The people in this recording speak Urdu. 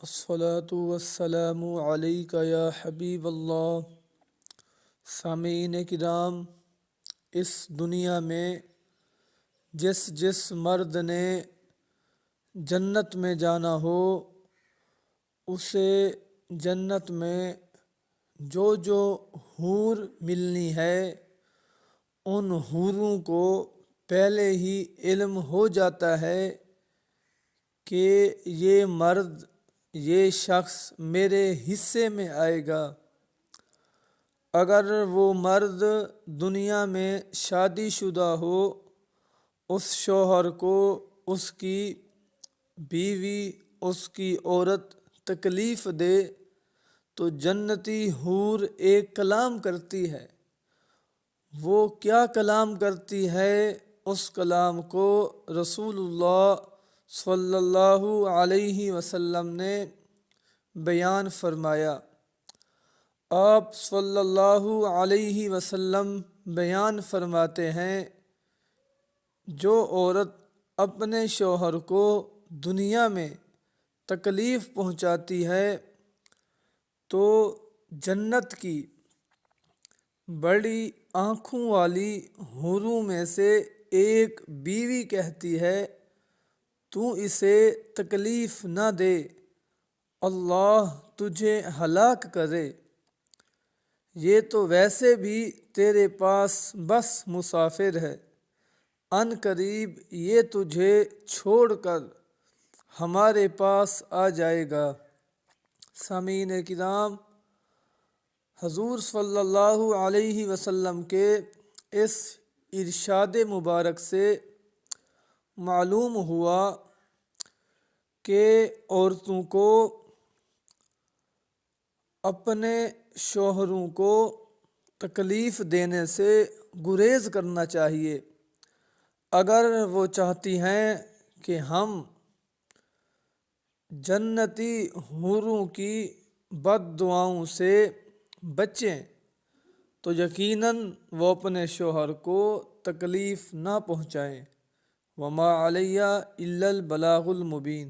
الصلاۃ والسلام علیک یا حبیب اللہ۔ سامعین کرام، اس دنیا میں جس جس مرد نے جنت میں جانا ہو، اسے جنت میں جو جو حور ملنی ہے ان حوروں کو پہلے ہی علم ہو جاتا ہے کہ یہ مرد، یہ شخص میرے حصے میں آئے گا۔ اگر وہ مرد دنیا میں شادی شدہ ہو، اس شوہر کو اس کی بیوی، اس کی عورت تکلیف دے تو جنتی حور ایک کلام کرتی ہے۔ وہ کیا کلام کرتی ہے؟ اس کلام کو رسول اللہ صلی اللہ علیہ وسلم نے بیان فرمایا۔ آپ صلی اللہ علیہ وسلم بیان فرماتے ہیں، جو عورت اپنے شوہر کو دنیا میں تکلیف پہنچاتی ہے تو جنت کی بڑی آنکھوں والی حوروں میں سے ایک بیوی کہتی ہے، تو اسے تکلیف نہ دے، اللہ تجھے ہلاک کرے، یہ تو ویسے بھی تیرے پاس بس مسافر ہے، ان قریب یہ تجھے چھوڑ کر ہمارے پاس آ جائے گا۔ سامعین کرام، حضور صلی اللہ علیہ وسلم کے اس ارشاد مبارک سے معلوم ہوا کہ عورتوں کو اپنے شوہروں کو تکلیف دینے سے گریز کرنا چاہیے۔ اگر وہ چاہتی ہیں کہ ہم جنتی حوروں کی بد دعاؤں سے بچیں تو یقیناً وہ اپنے شوہر کو تکلیف نہ پہنچائیں۔ وما علیہ الا البلاغ المبین۔